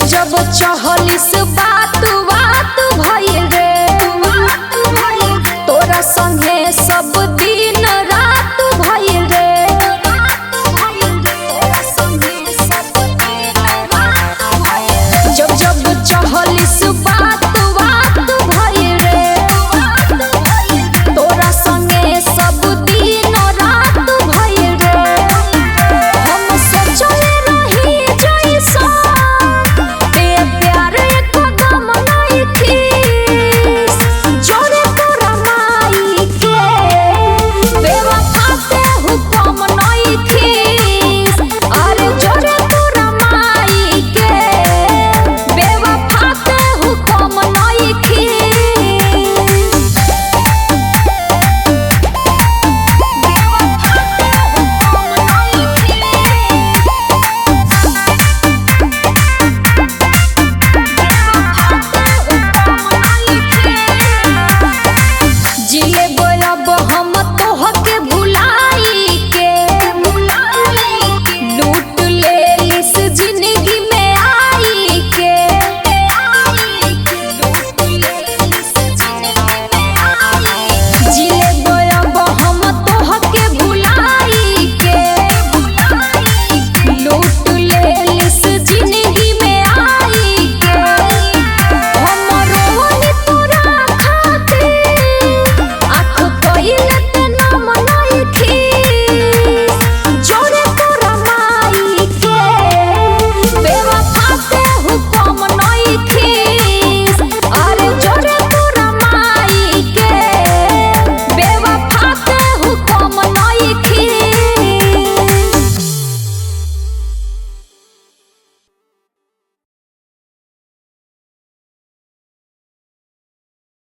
जब चहलिस बात बात भइल रे तोरा संगे सब दिन रात भइल रे जब जब चहलिस बात बात भइल रे तोरा संगे सब दिन रात भइल रे हम सोचले रही जैसा Let